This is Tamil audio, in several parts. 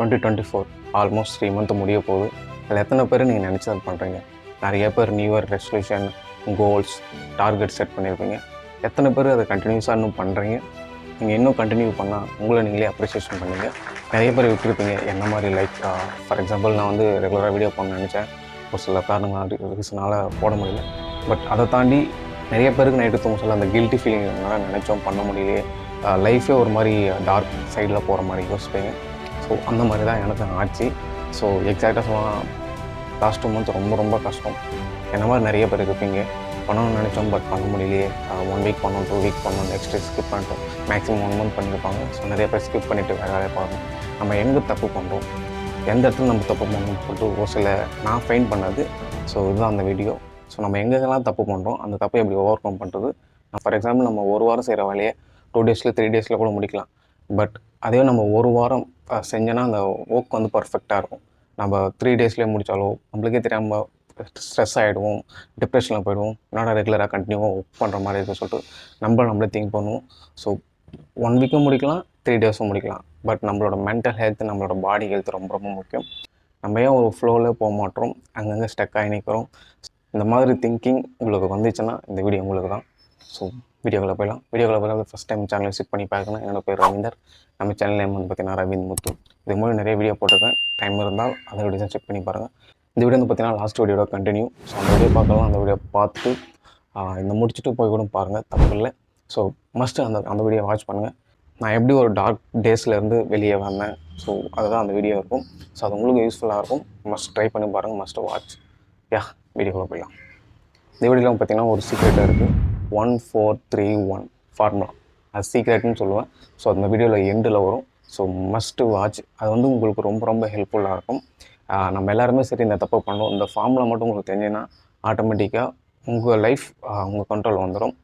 2024 ஆல்மோஸ்ட் 3 மந்த் முடிய போகுது. அதில் எத்தனை பேர் நீங்கள் நினச்சது பண்ணுறீங்க? நிறைய பேர் new year resolution, goals, target set பண்ணியிருப்பீங்க. எத்தனை பேர் அதை கண்டினியூஸாக இன்னும் பண்ணுறீங்க? நீங்கள் இன்னும் கண்டினியூ பண்ணால் உங்களை நீங்களே அப்ரிசியேஷன் பண்ணுவீங்க. நிறைய பேர் விட்டுருப்பீங்க. என்ன மாதிரி லைக் ஃபார் எக்ஸாம்பிள் நான் வந்து ரெகுலராக வீடியோ பண்ண நினச்சேன். ஒரு சில காரணங்கள் ரீசனால் போட முடியல. பட் அதை தாண்டி நிறைய பேருக்கு நைட்டு தூங்க சொல்ல அந்த கில்ட்டி ஃபீலிங் என்னால் நினச்சோம் பண்ண முடியலையே, லைஃபே ஒரு மாதிரி டார்க் சைடில் போகிற மாதிரி யோசிப்பீங்க. ஸோ அந்த மாதிரி தான் எனக்கு ஆச்சு. ஸோ எக்ஸாக்டாக சொல்லலாம், லாஸ்ட் 2 மந்த் ரொம்ப ரொம்ப கஷ்டம். என்ன மாதிரி நிறைய பேர் இருப்பீங்க. பண்ணணும்னு நினச்சோம் பட் பண்ண முடியலையே. 1 வீக் பண்ணோம், 2 வீக் பண்ணோம், நெக்ஸ்ட் ஸ்கிப் பண்ணிட்டோம். மேக்ஸிமம் 1 மந்த் பண்ணியிருப்பாங்க. ஸோ நிறைய பேர் ஸ்கிப் பண்ணிவிட்டு வேறு வேலையை பார்க்கணும். நம்ம எங்கே தப்பு பண்ணுறோம், எந்த இடத்துல நம்ம தப்பு பண்ணணும்னு சொல்லிட்டு ஒரு சில நான் ஃபைன் பண்ணது. ஸோ இதுதான் அந்த வீடியோ. ஸோ நம்ம எங்கெல்லாம் தப்பு பண்ணுறோம், அந்த தப்பை எப்படி ஓவர் கம் பண்ணுறது. ஃபார் எக்ஸாம்பிள் நம்ம ஒரு வாரம் செய்கிற வேலையை 2 டேஸில் 3 டேஸில் கூட முடிக்கலாம். பட் அதே நம்ம ஒரு வாரம் செஞ்சோன்னா அந்த ஒர்க் வந்து பர்ஃபெக்டாக இருக்கும். நம்ம 3 டேஸ்லேயே முடித்தாலோ நம்மளுக்கே தெரியாமல் ஸ்ட்ரெஸ் ஆகிடுவோம், டிப்ரெஷனில் போயிடுவோம். என்னடா ரெகுலராக கண்டினியூவாக ஒர்க் பண்ணுற மாதிரி இருக்குன்னு சொல்லிட்டு நம்மளே திங்க் பண்ணுவோம். ஸோ 1 வீக்கும் முடிக்கலாம், 3 டேஸும் முடிக்கலாம். பட் நம்மளோட மென்டல் ஹெல்த், நம்மளோட பாடி ஹெல்த் ரொம்ப ரொம்ப முக்கியம். நம்ம ஏன் ஒரு ஃப்ளோவில் போக மாட்டோம், அங்கங்கே ஸ்டக் ஆகி நிற்கிறோம். இந்த மாதிரி திங்கிங் உங்களுக்கு வந்துச்சுன்னா இந்த வீடியோ உங்களுக்கு தான். ஸோ வீடியோவில் போயிடலாம். ஃபஸ்ட் டைம் சேனலை விசிட் பண்ணி பார்க்கணும். என்னோட பேர் ரவீந்தர். நம்ம சேனல் நேம் வந்து பார்த்தீங்கன்னா ரவீந்த் முத்து. இது மூலம் நிறைய வீடியோ போட்டிருக்கேன். டைம் இருந்தால் அந்த வீடியோ செக் பண்ணி பாருங்கள். இந்த வீடியோ வந்து பார்த்தீங்கன்னா லாஸ்ட் வீடியோட கண்டினியூ. ஸோ அந்த வீடியோ பார்க்கலாம். அந்த வீடியோ பார்த்துட்டு இந்த முடிச்சுட்டு போய் கூட பாருங்கள், தப்பு இல்லை. ஸோ மஸ்ட்டு அந்த வீடியோ வாட்ச் பண்ணுங்கள். நான் எப்படி ஒரு டார்க் டேஸ்லேருந்து வெளியே வந்தேன், ஸோ அதுதான் அந்த வீடியோ இருக்கும். ஸோ அது உங்களுக்கு யூஸ்ஃபுல்லாக இருக்கும். மஸ்ட் ட்ரை பண்ணி பாருங்கள், மஸ்ட் வாட்ச். வீடியோக்குள்ளே போயிடலாம். இந்த வீடியோவில் பார்த்தீங்கன்னா ஒரு சீக்ரெட்டாக இருக்குது. 1431 ஃபார்முலா. அது சீக்ரெட்னு சொல்லுவேன். ஸோ அந்த வீடியோவில் எண்டில் வரும். So must watch. அது வந்து உங்களுக்கு ரொம்ப ரொம்ப ஹெல்ப்ஃபுல்லாக இருக்கும். நம்ம எல்லாருமே சரி இந்த தப்பு பண்ணுவோம். இந்த ஃபார்முலா மட்டும் உங்களுக்கு தெரிஞ்சுன்னா ஆட்டோமேட்டிக்காக உங்கள் லைஃப் உங்கள் கண்ட்ரோல் வந்துடும்.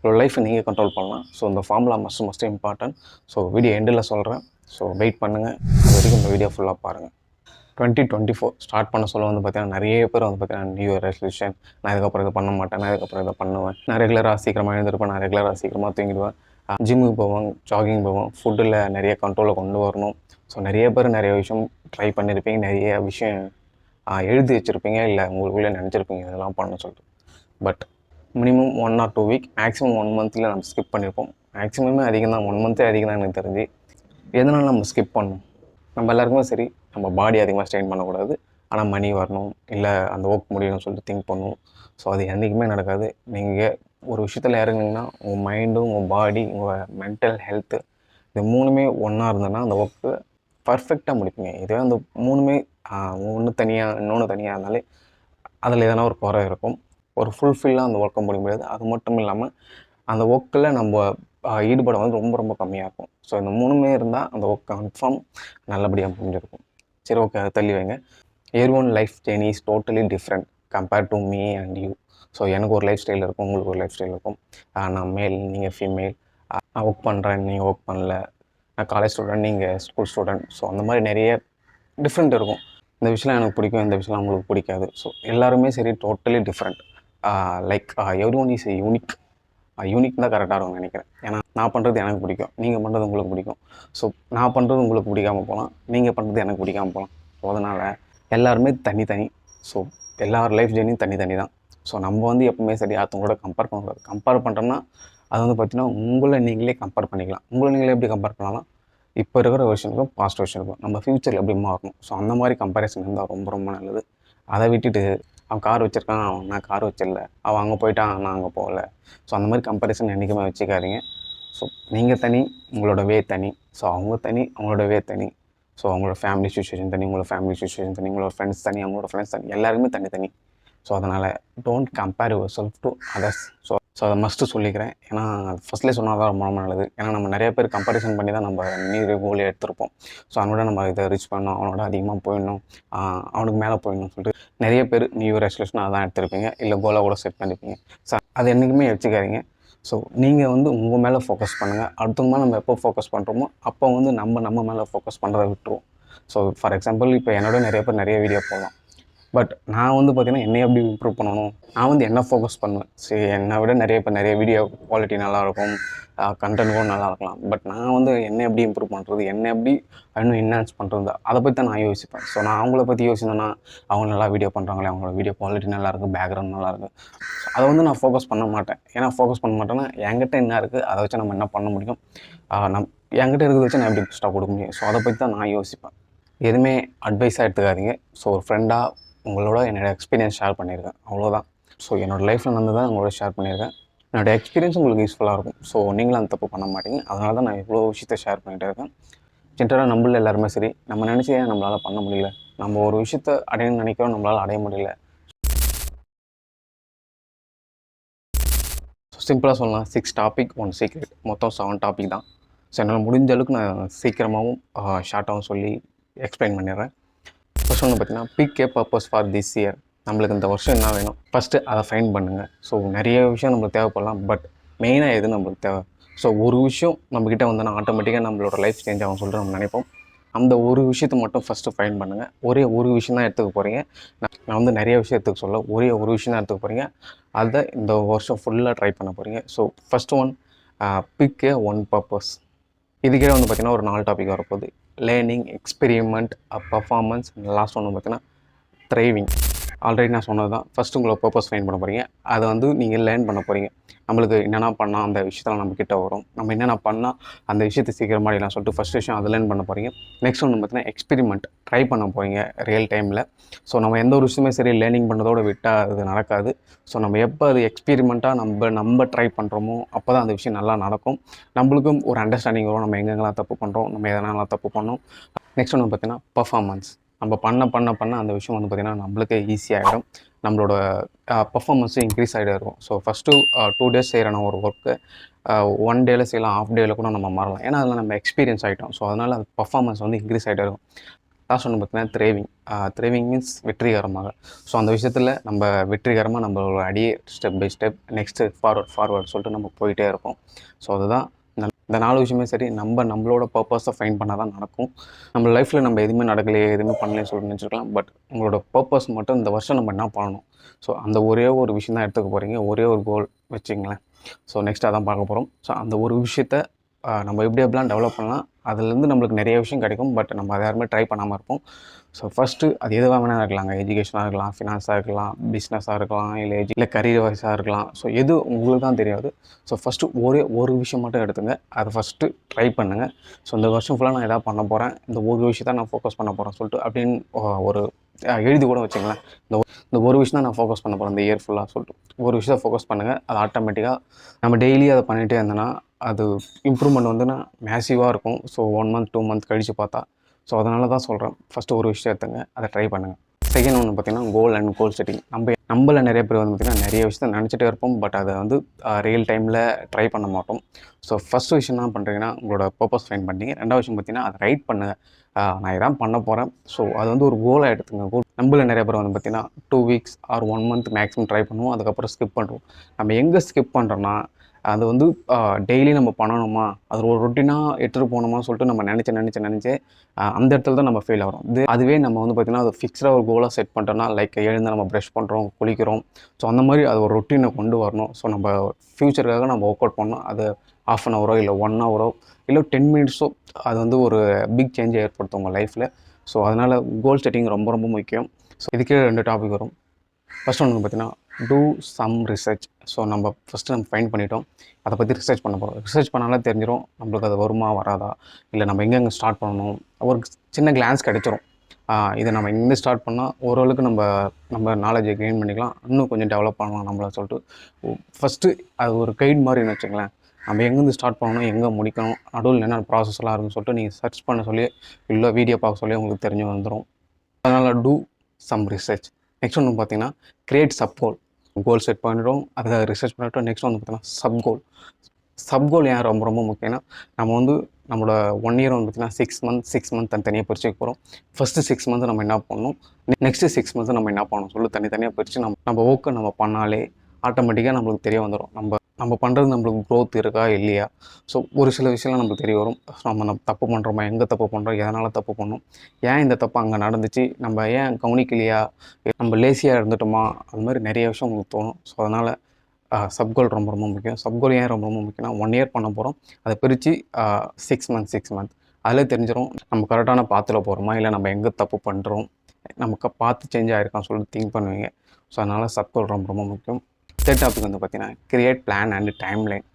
உங்கள் லைஃப்பை நீங்கள் கண்ட்ரோல் பண்ணலாம். ஸோ இந்த formula must important. So video எண்டில் சொல்கிறேன். ஸோ வெயிட் பண்ணுங்கள். அது வரைக்கும் இந்த வீடியோ ஃபுல்லாக பாருங்கள். 2024 ஸ்டார்ட் பண்ண சொல்ல வந்து பார்த்தீங்கன்னா நிறைய பேர் வந்து பார்த்தீங்கன்னா நியூ இயர் ரெசல்யூஷன், நான் இதுக்கப்புறம் இதை பண்ண மாட்டேன், நான் இதுக்கப்புறம் இதை பண்ணுவேன், நான் ரெகுலராக சீக்கிரமாக எழுந்திருப்பேன், நான் ரெகுலராக சீக்கிரமாக தூங்கிடுவேன், ஜிம்முக்கு போவேன், ஜாகிங் போவேன், ஃபுட்டில் நிறைய கண்ட்ரோலை கொண்டு வரணும். ஸோ நிறைய பேர் நிறைய விஷயம் ட்ரை பண்ணியிருப்பீங்க, நிறைய விஷயம் எழுதி வச்சுருப்பீங்க, இல்லை உங்களுக்குள்ளே நினச்சிருப்பீங்க இதெல்லாம் பண்ணணும்னு சொல்லிட்டு. But minimum 1 or 2 week, maximum 1 மந்தில் நம்ம ஸ்கிப் பண்ணியிருப்போம். மேக்ஸிமமே அதிகம் தான், 1 மந்த்தே அதிகம் தான் எனக்கு தெரிஞ்சு. எதனால நம்ம ஸ்கிப் பண்ணணும்? நம்ம எல்லாருக்குமே சரி, நம்ம பாடி அதிகமாக ஸ்ட்ரெயின் பண்ணக்கூடாது, ஆனால் மணி வரணும், இல்லை அந்த ஒர்க் முடியணும்னு சொல்லிட்டு திங்க் பண்ணுவோம். ஸோ அது என்றைக்குமே நடக்காது. நீங்கள் ஒரு விஷயத்தில் இறங்குனீங்கன்னா உங்கள் மைண்டும், உங்கள் பாடி, உங்கள் மென்டல் ஹெல்த்து இது 3மே ஒன்றா இருந்ததுன்னா அந்த ஒர்க்கு பர்ஃபெக்டாக முடிப்பீங்க. இதுவே அந்த 3மே ஒன்று தனியாக இன்னொன்று தனியாக இருந்தாலே அதில் எதனா ஒரு குறை இருக்கும். ஒரு ஃபுல்ஃபில்லாக அந்த ஒர்க்கை முடிய முடியாது. அது மட்டும் இல்லாமல் அந்த ஒர்க்கில் நம்ம ஈடுபாடு வந்து ரொம்ப ரொம்ப கம்மியாக இருக்கும். ஸோ இந்த 3மே இருந்தால் அந்த ஒர்க் கன்ஃபார்ம் நல்லபடியாக முடிஞ்சிருக்கும். சரி, ஓகே, அதை தள்ளி வைங்க. Everyone life journey is totally different compared to me and you. So எனக்கு ஒரு லைஃப் ஸ்டைல் இருக்கும், உங்களுக்கு ஒரு லைஃப் ஸ்டைல் இருக்கும். நான் மேல், நீங்கள் ஃபீமேல். நான் ஒர்க் பண்ணுறேன், நீங்கள் ஒர்க் பண்ணல. நான் காலேஜ் ஸ்டூடெண்ட், நீங்கள் ஸ்கூல் ஸ்டூடெண்ட். ஸோ அந்த மாதிரி நிறைய டிஃப்ரெண்ட் இருக்கும். இந்த விஷயம்லாம் எனக்கு பிடிக்கும், இந்த விஷயம்லாம் உங்களுக்கு பிடிக்காது. ஸோ எல்லாருமே சரி totally different. Like everyone is unique. Unique தான் கரெக்டாக இருக்கும்னு நினைக்கிறேன். ஏன்னா நான் பண்ணுறது எனக்கு பிடிக்கும், நீங்கள் பண்ணுறது உங்களுக்கு பிடிக்கும். ஸோ நான் பண்ணுறது உங்களுக்கு பிடிக்காமல் போகலாம், நீங்கள் பண்ணுறது எனக்கு பிடிக்காமல் போகலாம். ஸோ அதனால் எல்லாருமே தனித்தனி. ஸோ எல்லார் லைஃப் ஜேர்னியும் தனி தான். ஸோ நம்ம வந்து எப்பவுமே சரி அடுத்தவங்களோட கம்பேர் பண்ணக்கூடாது. கம்பேர் பண்ணுறோன்னா அது வந்து பார்த்திங்கன்னா உங்களை நீங்களே கம்பேர் பண்ணிக்கலாம். உங்களை நீங்களே எப்படி கம்பேர் பண்ணலாம்? இப்போ இருக்கிற வெர்ஷனுக்கும் பாஸ்ட் வெர்ஷனுக்கும் நம்ம ஃப்யூச்சரில் எப்படி மாறணும். ஸோ அந்த மாதிரி கம்பேரிசன் இருந்தால் ரொம்ப ரொம்ப நல்லது. அதை விட்டுட்டு அவன் கார் வச்சுருக்கான், நான் கார் வச்சிடல, அவன் அங்கே போயிட்டான், நான் அங்கே போகல. ஸோ அந்த மாதிரி கம்பேரிசன் என்றைக்குமே வச்சுக்காதீங்க. ஸோ நீங்கள் தனி, உங்களோட வே தனி. ஸோ அவங்க தனி, அவங்களோட வே தனி. ஸோ அவங்களோட ஃபேமிலி சுச்சுவேஷன் தனி, உங்களோட ஃபேமிலி சுச்சுவேஷன் தனி, உங்களோட ஃப்ரெண்ட்ஸ் தனி, அவங்களோட ஃப்ரெண்ட்ஸ் தனி, எல்லாருமே தனி. ஸோ அதனால் don't compare your self to others. So அதை மஸ்ட்டு சொல்லிக்கிறேன். ஏன்னா ஃபஸ்ட்லேயே சொன்னால் தான் ரொம்ப ரொம்ப நல்லது. ஏன்னா நம்ம நிறைய பேர் கம்பேரிசன் பண்ணி தான் நம்ம நியூ கோல் எடுத்திருப்போம். ஸோ அவனோட நம்ம இதை ரீச் பண்ணணும், அவனோட அதிகமாக போயிடணும், அவனுக்கு மேலே போயிடணும்னு சொல்லிட்டு நிறைய பேர் நியூ இயர் ரெசல்யூஷன் அதான் எடுத்திருப்பீங்க, இல்லை கோலாக கூட செட் பண்ணியிருப்பீங்க. ஸோ அது என்றைக்குமே வச்சுக்காதீங்க. ஸோ நீங்கள் வந்து உங்கள் மேலே ஃபோக்கஸ் பண்ணுங்கள். அடுத்தவங்க மேலே நம்ம எப்போ ஃபோக்கஸ் பண்ணுறோமோ அப்போ வந்து நம்ம மேலே ஃபோக்கஸ் பண்ணுறதை விட்டுருவோம். ஸோ ஃபார் எக்ஸாம்பிள் இப்போ என்னோட நிறைய பேர் நிறைய வீடியோ போடலாம். பட் நான் வந்து பார்த்தீங்கன்னா, என்னைய எப்படி இம்ப்ரூவ் பண்ணணும், நான் வந்து என்ன ஃபோக்கஸ் பண்ணுவேன். சரி, என்னை விட நிறைய பேர் நிறைய வீடியோ குவாலிட்டி நல்லாயிருக்கும், கன்டென்ட் கூட நல்லா இருக்கலாம். பட் நான் வந்து என்ன எப்படி இம்ப்ரூவ் பண்ணுறது, என்ன எப்படி இன்னும் என்ஹான்ஸ் பண்ணுறது, அதை பற்றி தான் நான் யோசிப்பேன். ஸோ நான் அவங்கள பற்றி யோசிச்சேன்னா, அவங்க நல்லா வீடியோ பண்ணுறாங்களே, அவங்களோட வீடியோ குவாலிட்டி நல்லாயிருக்கு, பேக்ரவுண்ட் நல்லாயிருக்கு. ஸோ அதை வந்து நான் ஃபோக்கஸ் பண்ண மாட்டேன். ஏன்னா ஃபோக்கஸ் பண்ண மாட்டேன்னா, என்கிட்ட என்ன இருக்குது, அதை வச்சு நம்ம என்ன பண்ண முடியும், என்கிட்ட இருக்கிறத வச்சு நான் எப்படி பெஸ்ட்டாக கொடுக்க முடியும். ஸோ அதை பற்றி தான் நான் யோசிப்பேன். எதுவுமே அட்வைஸாக எடுத்துக்காதீங்க. ஸோ ஒரு ஃப்ரெண்டாக உங்களோட என்னோடய எக்ஸ்பீரியன்ஸ் ஷேர் பண்ணியிருக்கேன், அவ்வளோதான். ஸோ என்னோடய லைஃப்பில் நடந்ததை உங்களோட ஷேர் பண்ணியிருக்கேன். என்னோடய எக்ஸ்பீரியன்ஸ் உங்களுக்கு யூஸ்ஃபுல்லாக இருக்கும். ஸோ நீங்களும் அந்த தப்பு பண்ண மாட்டீங்க. அதனால தான் நான் இவ்வளோ விஷயத்த ஷேர் பண்ணிகிட்டே இருக்கேன். ஜென்ரலாக நம்மள எல்லாருமே சரி, நம்ம நினச்சி ஏன் நம்மளால் பண்ண முடியல, நம்ம ஒரு விஷயத்த அடையணும்னு நினைக்கிறோம், நம்மளால் அடைய முடியல. ஸோ சிம்பிளாக சொல்லலாம், 6 டாபிக் 1 சீக்ரெட், மொத்தம் 7 டாபிக் தான். ஸோ என்னால் முடிஞ்ச அளவுக்கு நான் சீக்கிரமாகவும் ஷார்ட்டாகவும் சொல்லி எக்ஸ்பிளைன் பண்ணிடுறேன். ஃபர்ஸ்ட் ஒன்று பார்த்தீங்கன்னா, pick a purpose for this year. நம்மளுக்கு இந்த வருஷம் என்ன வேணும், ஃபஸ்ட்டு அதை ஃபைண்ட் பண்ணுங்கள். ஸோ நிறைய விஷயம் நம்மளுக்கு தேவைப்படலாம், பட் மெயினாக எது நம்மளுக்கு தேவை. ஸோ ஒரு விஷயம் நம்மக்கிட்ட வந்தோன்னா ஆட்டோமேட்டிக்காக நம்மளோட லைஃப் சேஞ்ச் ஆகும் சொல்லிட்டு நம்ம நினைப்போம். அந்த ஒரு விஷயத்த மட்டும் ஃபஸ்ட்டு ஃபைண்ட் பண்ணுங்கள். ஒரே ஒரு விஷயம் தான் எடுத்துக்க போகிறீங்க. நான் வந்து நிறைய விஷயம் எடுத்துக்க சொல்ல, ஒரே ஒரு விஷயம் தான் எடுத்துக்க போகிறீங்க. அதை இந்த வருஷம் ஃபுல்லாக ட்ரை பண்ண போகிறீங்க. ஸோ ஃபஸ்ட்டு ஒன், பிக் ஏ ஒன் பர்பஸ். இதுக்கே வந்து பார்த்திங்கன்னா ஒரு 4 டாபிக் வரப்போகுது. லேர்னிங், எக்ஸ்பெரிமெண்ட், பர்ஃபார்மன்ஸ், லாஸ்ட் ஒன்று பார்த்திங்கன்னா த்ரைவிங். ஆல்ரெடி நான் சொன்னது தான். ஃபஸ்ட்டு உங்களை பர்பஸ் ஃபைண்ட் பண்ண போகிறீங்க. அதை வந்து நீங்கள் லேர்ன் பண்ண போகிறீங்க. நம்மளுக்கு என்னென்ன பண்ணால் அந்த விஷயத்தில் நம்மக்கிட்ட வரும், நம்ம என்னென்ன பண்ணால் அந்த விஷயத்தை சீக்கிரமாக அடையலாம் சொல்லிட்டு ஃபஸ்ட் விஷயம் அதை லேர்ன் பண்ண போகிறீங்க. நெக்ஸ்ட் ஒன்று பார்த்தீங்கன்னா எக்ஸ்பெரிமெண்ட், ட்ரை பண்ண போகிறீங்க ரியல் டைமில். ஸோ நம்ம எந்த ஒரு விஷயமே சரி லேர்னிங் பண்ணுறதோட விட்டால் அது நடக்காது. ஸோ நம்ம எப்போ அது எக்ஸ்பெரிமெண்ட்டாக நம்ம ட்ரை பண்ணுறோமோ அப்போ தான் அந்த விஷயம் நல்லா நடக்கும். நம்மளுக்கும் ஒரு அண்டர்ஸ்டாண்டிங் வரும், நம்ம எங்கெங்கெல்லாம் தப்பு பண்ணுறோம், நம்ம எதனால தப்பு பண்ணோம். நெக்ஸ்ட் ஒன்று பார்த்தீங்கன்னா பர்ஃபார்மன்ஸ். நம்ம பண்ண அந்த விஷயம் வந்து பார்த்திங்கன்னா நம்மளுக்கே ஈஸியாகிடும். நம்மளோட பர்ஃபார்மன்ஸும் இன்க்ரீஸ் ஆகிட்டே இருக்கும். ஸோ ஃபஸ்ட்டு 2 டேஸ் செய்கிறன ஒரு ஒர்க்கு 1 டேயில் செய்யலாம், ஹாஃப் டேயில் கூட நம்ம மாறலாம். ஏன்னா அதில் நம்ம எக்ஸ்பீரியன்ஸ் ஆகிட்டோம். ஸோ அதனால் அது பர்ஃபார்மன்ஸ் வந்து இன்க்ரீஸ் ஆகிட்டே இருக்கும். லாஸ்ட் ஒன்று பார்த்தீங்கன்னா த்ரேவிங் மீன்ஸ் வெற்றிகரமாக. ஸோ அந்த விஷயத்தில் நம்ம வெற்றிகரமாக நம்மளோட அடியே step by step next forward சொல்லிட்டு நம்ம போயிட்டே இருப்போம். ஸோ அதுதான் இந்த 4 விஷயமே சரி, நம்மளோட பர்பஸை ஃபைண்ட் பண்ணால் தான் நடக்கும். நம்ம லைஃப்பில் நம்ம எதுவுமே நடக்கலையே, எதுவுமே பண்ணலையே சொல்லிட்டு நினச்சிருக்கலாம். பட் உங்களோட பர்பஸ் மட்டும் இந்த வருஷம் நம்ம என்ன பண்ணணும், ஸோ அந்த ஒரே ஒரு விஷயம் தான் எடுத்துக்க போகிறீங்க. ஒரே ஒரு கோல் வச்சுங்களேன். ஸோ நெக்ஸ்ட் அதான் பார்க்க போகிறோம். ஸோ அந்த ஒரு விஷயத்த நம்ம எப்படிலாம் டெவலப் பண்ணலாம், அதுலேருந்து நம்மளுக்கு நிறைய விஷயம் கிடைக்கும். பட் நம்ம அதை யாருமே ட்ரை பண்ணாமல் இருப்போம். ஸோ ஃபஸ்ட்டு அது எதுவாக வேணால் இருக்கலாங்க. எஜுகேஷனாக இருக்கலாம், ஃபினான்ஸாக இருக்கலாம், பிஸ்னஸாக இருக்கலாம், இல்லை கரியர் வைஸாக இருக்கலாம். ஸோ எது உங்களுக்கு தான் தெரியாது. ஸோ ஃபஸ்ட்டு ஒரே ஒரு விஷயம் மட்டும் எடுத்துங்க, அதை ஃபஸ்ட்டு ட்ரை பண்ணுங்கள். ஸோ இந்த வருஷம் ஃபுல்லாக நான் எதாவது பண்ண போகிறேன், இந்த ஒரு விஷயத்தை நான் ஃபோக்கஸ் பண்ண போகிறேன் சொல்லிட்டு அப்படின்னு ஒரு எழுதி கூட வச்சுங்களேன். இந்த ஒரு விஷயம் தான் நான் ஃபோக்கஸ் பண்ண போகிறேன் இந்த இயர் ஃபுல்லாக சொல்லிட்டு ஒரு விஷயத்தை ஃபோக்கஸ் பண்ணுங்கள். அது ஆட்டோமேட்டிக்காக நம்ம டெய்லி அதை பண்ணிகிட்டே இருந்தோன்னா அது இம்ப்ரூவ்மெண்ட் வந்துன்னா மேசிவாக இருக்கும். ஸோ 1 மந்த் 2 மந்த் கழித்து பார்த்தா. ஸோ அதனால தான் சொல்கிறேன், ஃபஸ்ட்டு ஒரு விஷயம் எடுத்துங்க, அதை ட்ரை பண்ணுங்கள். செகண்ட் ஒன்று பார்த்திங்கன்னா கோல் செட்டிங். நம்மள நிறைய பேர் வந்து பார்த்திங்கன்னா நிறைய விஷயத்தை நினச்சிட்டே இருப்போம். பட் அதை வந்து ரியல் டைமில் ட்ரை பண்ண மாட்டோம். ஸோ ஃபஸ்ட்டு விஷயம் என்ன பண்ணுறீங்கன்னா உங்களோட பர்பஸ் ஃபைண்ட் பண்ணிங்க. ரெண்டாவது விஷயம் பார்த்திங்கன்னா அதை ரைட் பண்ணுங்கள். நான் இதான் பண்ண போகிறேன். ஸோ அது வந்து ஒரு கோலாக எடுத்துங்க. நம்மள நிறைய பேர் வந்து பார்த்திங்கன்னா 2 weeks R 1 month maximum try பண்ணுவோம். அதுக்கப்புறம் ஸ்கிப் பண்ணுறோம். நம்ம எங்கே ஸ்கிப் பண்ணுறோன்னா அது வந்து டெய்லி நம்ம பண்ணணுமா, அது ஒரு ரொட்டீனாக எடுத்துகிட்டு போகணுமா சொல்லிட்டு நம்ம நினச்சி அந்த இடத்துல தான் நம்ம ஃபெயில் ஆகிறோம். அதுவே நம்ம வந்து பார்த்திங்கன்னா அது ஃபிக்ஸ்டாக ஒரு கோலாக செட் பண்ணிட்டோம்னா, லைக் எழுந்து நம்ம ப்ரஷ் பண்ணுறோம், குளிக்கிறோம். ஸோ அந்த மாதிரி அது ஒரு ரொட்டீனை கொண்டு வரணும். ஸோ நம்ம ஃப்யூச்சருக்காக நம்ம ஒர்க் அவுட் பண்ணணும். அது 1/2 ஹவரோ இல்லை 1 ஹவரோ இல்லை 10 மினிட்ஸோ அது வந்து ஒரு பிக் சேஞ்சை ஏற்படுத்தும் உங்கள் லைஃப்பில். ஸோ அதனால் கோல் செட்டிங் ரொம்ப ரொம்ப முக்கியம். ஸோ இதுக்கே 2 டாபிக் வரும். ஃபஸ்ட் ஒன்று பார்த்திங்கன்னா டூ சம் ரிசர்ச். ஸோ நம்ம ஃபஸ்ட்டு நம்ம ஃபைண்ட் பண்ணிட்டோம், அதை பற்றி ரிசர்ச் பண்ண போகிறோம். ரிசர்ச் பண்ணாலே தெரிஞ்சிடும் நம்மளுக்கு அது வருமா வராதா, இல்லை நம்ம எங்கெங்கே ஸ்டார்ட் பண்ணணும், ஒரு சின்ன கிளான்ஸ் கிடச்சிரும். இதை நம்ம எங்கேருந்து ஸ்டார்ட் பண்ணால் ஓரளவுக்கு நம்ம நாலேஜை கெயின் பண்ணிக்கலாம், இன்னும் கொஞ்சம் டெவலப் பண்ணலாம் நம்மளை சொல்லிட்டு ஃபஸ்ட்டு அது ஒரு கைட் மாதிரின்னு வச்சுங்களேன். நம்ம எங்கேருந்து ஸ்டார்ட் பண்ணணும், எங்கே முடிக்கணும், நடுவில் என்ன ப்ராசஸ்லாம் இருக்குன்னு சொல்லிட்டு நீங்கள் சர்ச் பண்ண சொல்லி இல்லை வீடியோ பார்க்க சொல்லி உங்களுக்கு தெரிஞ்சு வந்துடும். அதனால் டூ சம் ரிசர்ச். நெக்ஸ்ட் ஒன்று பார்த்திங்கன்னா கிரியேட் கோல் செட் பண்ணிட்டோம், அதை ரிசர்ச் பண்ணிட்டோம். நெக்ஸ்ட் வந்து பார்த்திங்கன்னா சப்கோல் ஏன் ரொம்ப ரொம்ப முக்கியம்னா, நம்ம வந்து நம்மளோட 1 இயர் வந்து பார்த்திங்கன்னா 6 மந்த் தனித்தனியாக பிரிச்சுக்க போகிறோம். ஃபஸ்ட்டு 6 மந்த் நம்ம என்ன பண்ணணும், நெக்ஸ்ட்டு 6 மந்த் நம்ம என்ன பண்ணணும் சொல்லி தனித்தனியாக பிரித்து நம்ம ஒர்க்கை நம்ம பண்ணாலே ஆட்டோமேட்டிக்காக நம்மளுக்கு தெரிய வந்துடும். நம்ம பண்ணுறது நம்மளுக்கு க்ரோத் இருக்கா இல்லையா. ஸோ ஒரு சில விஷயம்லாம் நம்மளுக்கு தெரிய வரும். நம்ம தப்பு பண்ணுறோமா, எங்கே தப்பு பண்ணுறோம், எதனால் தப்பு பண்ணோம், ஏன் இந்த தப்பு அங்கே நடந்துச்சு, நம்ம ஏன் கவனிக்கலையா, நம்ம லேசியாக இருந்துட்டோமா, அது மாதிரி நிறைய விஷயம் உங்களுக்கு தோணும். ஸோ அதனால் சப்கோல் ரொம்ப ரொம்ப முக்கியம். சப்கோல் ஏன் ரொம்ப ரொம்ப முக்கியம்னா 1 இயர் பண்ண போகிறோம். அதை பிரித்து 6 மந்த் அதில் தெரிஞ்சிடும் நம்ம கரெக்டான பாத்தில் போகிறோமா, இல்லை நம்ம எங்கே தப்பு பண்ணுறோம், நமக்கு பார்த்து சேஞ்ச் ஆகிருக்கான்னு சொல்லிட்டு திங்க் பண்ணுவீங்க. ஸோ அதனால் சப்கோல் ரொம்ப ரொம்ப முக்கியம். தேர்ட் டாபிக் வந்து பார்த்திங்கன்னா create plan and time line.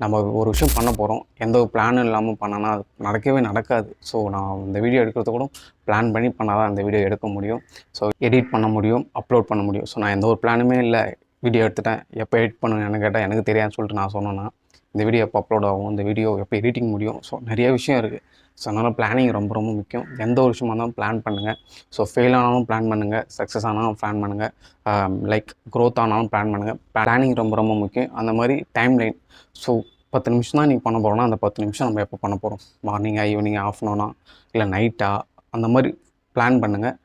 நம்ம ஒரு விஷயம் பண்ண போகிறோம், எந்த ஒரு பிளானும் இல்லாமல் பண்ணனா அது நடக்கவே நடக்காது. ஸோ நான் இந்த வீடியோ எடுக்கிறது கூட பிளான் பண்ணி பண்ணால் தான் இந்த வீடியோ எடுக்க முடியும். ஸோ எடிட் பண்ண முடியும், அப்லோட் பண்ண முடியும். ஸோ நான் எந்த ஒரு பிளானுமே இல்லை, வீடியோ எடுத்துட்டேன், எப்போ எடிட் பண்ணுவேன்னு கேட்டால் எனக்கு தெரியாதுன்னு சொல்லிட்டு நான் சொன்னேன்னா இந்த வீடியோ எப்போ அப்லோட் ஆகும், இந்த வீடியோ எப்போ எடிட்டிங் முடியும். ஸோ நிறைய விஷயம் இருக்குது. ஸோ அதனால் பிளானிங் ரொம்ப ரொம்ப முக்கியம். எந்த ஒரு விஷயமா இருந்தாலும் பிளான் பண்ணுங்கள். ஸோ ஃபெயில் ஆனாலும் பிளான் பண்ணுங்கள், சக்ஸஸ் ஆனாலும் பிளான் பண்ணுங்கள், லைக் க்ரோத் ஆனாலும் பிளான் பண்ணுங்கள். பிளானிங் ரொம்ப ரொம்ப முக்கியம். அந்த மாதிரி டைம் லைன். ஸோ 10 நிமிஷம் தான் நீங்கள் பண்ண போகிறோன்னா அந்த 10 நிமிஷம் நம்ம எப்போ பண்ண போகிறோம், மார்னிங்கா, ஈவினிங், ஆஃப்டர்நூனா, இல்லை நைட்டா, அந்த மாதிரி பிளான் பண்ணுங்கள்.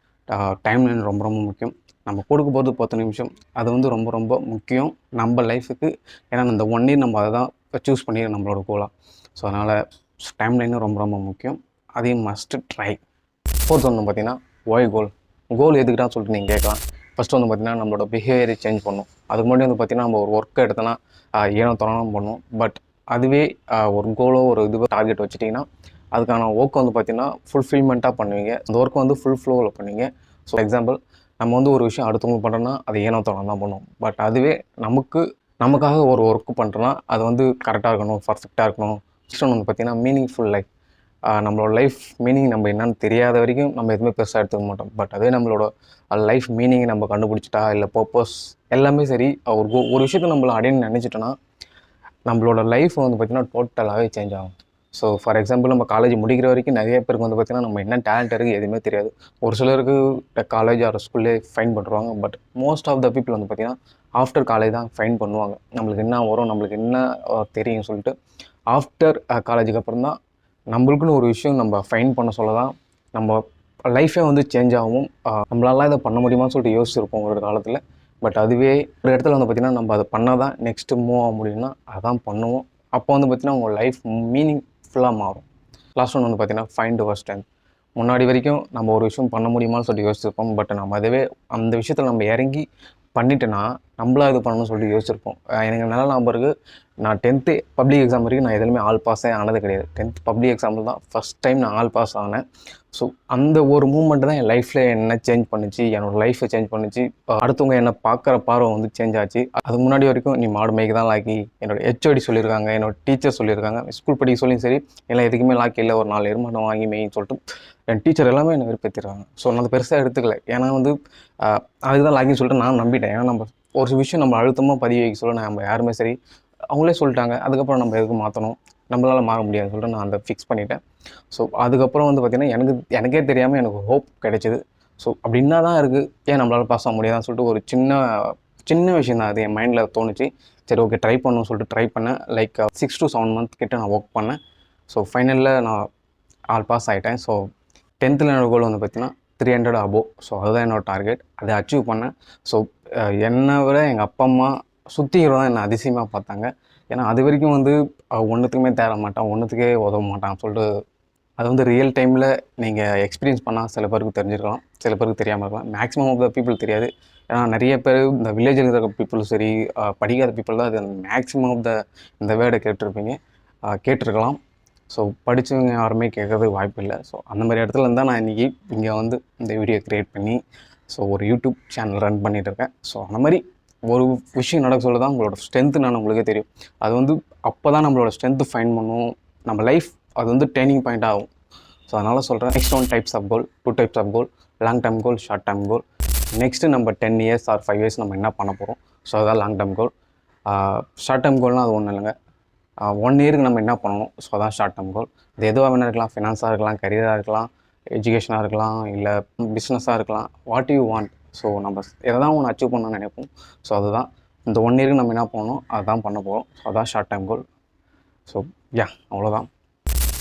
டைம் லைன் ரொம்ப ரொம்ப முக்கியம். நம்ம கொடுக்க போகிறது 10 நிமிஷம், அது வந்து ரொம்ப ரொம்ப முக்கியம் நம்ம லைஃபுக்கு. ஏன்னா இந்த 1 இயர் நம்ம அதை தான் சூஸ் பண்ணி நம்மளோட கோலாக. ஸோ அதனால் டைம் லைனும் ரொம்ப ரொம்ப முக்கியம். அதையும் மஸ்ட்டு ட்ரை. ஃபோர்த் வந்து பார்த்திங்கன்னா ஒய் கோல். கோல் எதுக்குடான்னு சொல்லிட்டு நீங்கள் கேட்கலாம். ஃபஸ்ட்டு வந்து பார்த்திங்கன்னா நம்மளோட பிஹேவியரை சேஞ்ச் பண்ணும். அதுக்கு முன்னாடி வந்து பார்த்திங்கன்னா நம்ம ஒரு ஒர்க்கை எடுத்தோன்னா ஏனோ தோணும் பண்ணுவோம். பட் அதுவே ஒரு கோலோ ஒரு இதுவோ டார்கெட் வச்சுட்டிங்கன்னா அதுக்கான ஒர்க் வந்து பார்த்திங்கன்னா ஃபுல்ஃபில்மெண்ட்டாக பண்ணுவீங்க. அந்த ஒர்க்கை வந்து ஃபுல் ஃப்ளோவில் பண்ணுவீங்க. ஸோ எக்ஸாம்பிள், நம்ம வந்து ஒரு விஷயம் அடுத்தவங்க பண்ணுறோன்னா அது ஏனோ தோணும் தான் பண்ணுவோம். பட் அதுவே நமக்காக ஒரு ஒர்க்கு பண்ணுறோன்னா அது வந்து கரெக்டாக இருக்கணும், பர்ஃபெக்டாக இருக்கணும். நெக்ஸ்ட் ஒன்று வந்து பார்த்திங்கன்னா மீனிங்ஃபுல் லைஃப். நம்மளோட லைஃப் மீனிங் நம்ம என்னன்னு தெரியாத வரைக்கும் நம்ம எதுவுமே பெருசாக எடுத்துக்க மாட்டோம். பட் அதே நம்மளோட லைஃப் மீனிங் நம்ம கண்டுபிடிச்சிட்டா, இல்லை பர்பஸ் எல்லாமே சரி, ஒரு விஷயத்தை நம்மளை அடையணும்னு நினச்சிட்டோன்னா நம்மளோட லைஃப் வந்து பார்த்திங்கன்னா டோட்டலாகவே சேஞ்ச் ஆகும். ஸோ ஃபார் எக்ஸாம்பிள், நம்ம காலேஜ் முடிக்கிற வரைக்கும் நிறைய பேருக்கு வந்து பார்த்திங்கன்னா நம்ம என்ன டேலண்ட் இருக்குது எதுவுமே தெரியாது. ஒரு சிலருக்கு காலேஜ் ஆர் ஸ்கூல்லே ஃபைன் பண்ணுறாங்க. But most of the people வந்து பார்த்திங்கன்னா ஆஃப்டர் காலேஜ் தான் ஃபைன் பண்ணுவாங்க. நம்மளுக்கு என்ன வரும், நம்மளுக்கு என்ன தெரியும் சொல்லிட்டு ஆஃப்டர் காலேஜுக்கு அப்புறம் தான் நம்மளுக்குன்னு ஒரு விஷயம் நம்ம ஃபைன் பண்ண சொல்ல தான் நம்ம லைஃபே வந்து சேஞ்ச் ஆகும். நம்மளால இதை பண்ண முடியுமான்னு சொல்லிட்டு யோசிச்சிருப்போம் ஒரு காலத்தில். பட் அதுவே ஒரு இடத்துல வந்து பார்த்திங்கன்னா நம்ம அதை பண்ணால் தான் நெக்ஸ்ட்டு மூவ் ஆக முடியும்னா அதான் பண்ணுவோம். அப்போ வந்து பார்த்திங்கன்னா உங்கள் லைஃப் மீனிங்ஃபுல்லாக மாறும். லாஸ்ட் ஒன்று வந்து பார்த்திங்கன்னா ஃபைண்ட் யுவர் ஸ்ட்ரென்த். முன்னாடி வரைக்கும் நம்ம ஒரு விஷயம் பண்ண முடியுமான்னு சொல்லிட்டு யோசிச்சிருப்போம். பட் நம்ம அதுவே அந்த விஷயத்தில் நம்ம இறங்கி பண்ணிட்டேன்னா நம்மளா இது பண்ணணும்னு சொல்லிட்டு யோசிச்சிருப்போம். எனக்கு நல்ல ஞாபகம் இருக்குது, நான் 10th பப்ளிக் எக்ஸாம் வரைக்கும் நான் எதுலையுமே ஆல் பாஸே ஆனது கிடையாது. 10th பப்ளிக் எக்ஸாம்பிள் தான் ஃபஸ்ட் டைம் நான் ஆல் பாஸ் ஆனேன். ஸோ அந்த ஒரு மூமெண்ட் தான் என் லைஃப்பில் என்ன சேஞ்ச் பண்ணிச்சு, என்னோடய லைஃப்பை சேஞ்ச் பண்ணிச்சு. அடுத்தவங்க என்னை பார்க்குற பார்வை வந்து சேஞ்ச் ஆச்சு. அதுக்கு முன்னாடி வரைக்கும் நீ மாடு மேய்க்கு தான் லாக்கி, என்னோட ஹெச்ஓடி சொல்லியிருக்காங்க, என்னோட டீச்சர் சொல்லியிருக்காங்க, ஸ்கூல் படிக்க சொல்லியும் சரி, எல்லாம் எதுக்குமே லாக்கி இல்லை, ஒரு 4 எருமாட்டம் வாங்கி மேயின்னு சொல்லிட்டு என் டீச்சர் எல்லாமே என்னை விருப்பத்திடுறாங்க. ஸோ நான் அதை பெருசாக எடுத்துக்கல. ஏன்னா வந்து அதுதான் லாக்கின்னு சொல்லிட்டு நான் நம்பிட்டேன். ஏன்னா நம்ம ஒரு விஷயம் நம்ம அழுத்தமாக பதிவு வைக்க சொல்ல நம்ம யாருமே சரி, அவங்களே சொல்லிட்டாங்க. அதுக்கப்புறம் நம்ம எதுக்கு மாற்றணும், நம்மளால் மாற முடியாதுன்னு சொல்லிட்டு நான் அதை ஃபிக்ஸ் பண்ணிட்டேன். ஸோ அதுக்கப்புறம் வந்து பார்த்திங்கன்னா எனக்கே தெரியாமல் எனக்கு ஹோப் கிடைச்சிது. ஸோ அப்படி என்ன தான் இருக்குது, ஏன் நம்மளால் பாஸ் ஆக முடியாதான்னு சொல்லிட்டு ஒரு சின்ன விஷயம் தான் அது என் மைண்டில் தோணுச்சு. சரி, ஓகே, ட்ரை பண்ணணும்னு சொல்லிட்டு ட்ரை பண்ணேன். லைக் 6 to 7 month கிட்ட நான் ஒர்க் பண்ணேன். ஸோ ஃபைனலில் நான் ஆல் பாஸ் ஆகிட்டேன். ஸோ 10th என்னோடய கோல் வந்து பார்த்திங்கன்னா 300 அபோவ். ஸோ அதுதான் என்னோடய டார்கெட். அதை அச்சீவ் பண்ணேன். ஸோ என்னை விட எங்கள் அப்பா அம்மா சுற்றிக்கிற தான் என்னை அதிசயமாக பார்த்தாங்க. ஏன்னா அது வரைக்கும் வந்து ஒன்றுத்துக்குமே தேர மாட்டான், ஒன்றுத்துக்கே உதவ மாட்டான்னு சொல்லிட்டு அது வந்து ரியல் டைமில் நீங்கள் எக்ஸ்பீரியன்ஸ் பண்ணால் சில பேருக்கு தெரிஞ்சிருக்கலாம், சில பேருக்கு தெரியாமல் இருக்கலாம். மேக்ஸிமம் ஆஃப் த பீப்புள் தெரியாது. ஏன்னா நிறைய பேர் இந்த வில்லேஜில் இருக்கிற பீப்புளும் சரி, படிக்காத பீப்புள் தான் அது மேக்ஸிமம் ஆஃப் இந்த வேர்டை கேட்டிருக்கலாம். ஸோ படித்தவங்க யாருமே கேட்கறதுக்கு வாய்ப்பு இல்லை. ஸோ அந்த மாதிரி இடத்துல இருந்தால் நான் இன்றைக்கி இங்கே வந்து இந்த வீடியோ க்ரியேட் பண்ணி ஒரு யூடியூப் சேனல் ரன் பண்ணிகிட்ருக்கேன். ஸோ அந்த மாதிரி ஒரு விஷயம் நடக்க சொல்ல தான் உங்களோட ஸ்ட்ரென்த்து நான் உங்களுக்கே தெரியும். அது வந்து அப்போ தான் நம்மளோட ஸ்ட்ரென்த்து ஃபைண்ட் பண்ணுவோம். நம்ம லைஃப் அது வந்து டேர்னிங் பாயிண்ட் ஆகும். ஸோ அதனால் சொல்கிறேன், next 2 types of goal, long term goal, short term goal. Next நம்ம 10 years ஆர் 5 years நம்ம என்ன பண்ண போகிறோம். ஸோ அதான் long term goal. Short term கோல்னால் அது ஒன்றும் இல்லைங்க, 1 yearக்கு நம்ம என்ன பண்ணணும். ஸோ அதான் ஷார்ட் டேர்ம் கோல். இது எதுவாக வேணால் இருக்கலாம், ஃபினான்ஸாக இருக்கலாம், கரியராக இருக்கலாம், எஜுகேஷனாக இருக்கலாம், இல்லை பிஸ்னஸாக இருக்கலாம், வாட் யூ வாண்ட். ஸோ நம்ம எதை தான் ஒன்று அச்சீவ் பண்ணணும்னு நினைப்போம். ஸோ அதுதான் இந்த 1 yearக்கு நம்ம என்ன பண்ணணும், அதுதான் பண்ண போகிறோம். ஸோ அதான் ஷார்ட் டேர்ம் கோல். ஸோ அவ்வளோதான்.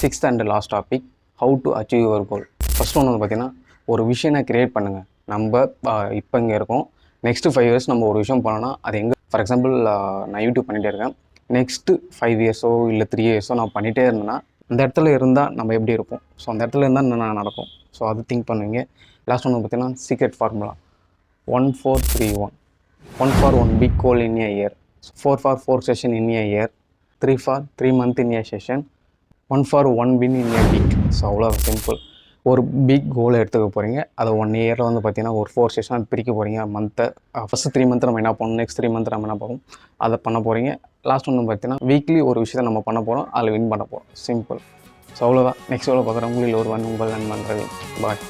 6th and last topic, how to achieve your goal. First ஒன்று வந்து பார்த்திங்கன்னா ஒரு விஷயம் க்ரியேட் பண்ணுங்கள். நம்ம இப்போ இங்கே இருக்கோம், நெக்ஸ்ட்டு 5 years நம்ம ஒரு விஷயம் பண்ணோன்னா அது எங்கே ஃபார் எக்ஸாம்பிள் நான் யூடியூப் பண்ணிகிட்டே இருக்கேன். நெக்ஸ்ட்டு 5 இயர்ஸோ இல்லை 3 இயர்ஸோ நான் பண்ணிகிட்டே இருந்தேன்னா அந்த இடத்துல இருந்தால் நம்ம எப்படி இருப்போம்? ஸோ அந்த இடத்துல இருந்தால் என்ன நடக்கும்? ஸோ அது திங்க் பண்ணுவீங்க. லாஸ்ட் ஒன்று பார்த்தீங்கன்னா secret formula 1431. 1 for 1 big goal in a year, 4 for 4 session in a year, 3 for 3 month in a session, 1 for 1 win in a week. So அவ்வளோ சிம்பிள். ஒரு பிக் கோலை எடுத்துக்க போகிறீங்க. அதை 1 இயரில் வந்து பார்த்தீங்கன்னா ஒரு 4 செஷன் பிரிக்க போகிறீங்க. மந்த்தை ஃபஸ்ட்டு 3 மந்த் நம்ம என்ன பண்ணணும், நெக்ஸ்ட் 3 மந்த் நம்ம என்ன பண்ணணும், அதை பண்ண போகிறீங்க. லாஸ்ட் ஒன்று பார்த்தீங்கன்னா வீக்லி ஒரு விஷயத்தை நம்ம பண்ண போகிறோம், அதில் வின் பண்ண போகிறோம். சிம்பிள். ஸோ அவ்வளோதான். நெக்ஸ்ட் எவ்வளோ பார்க்குறேன். உங்களில் ஒருவன் உங்கள் நண்பன் ரவி. பாய்.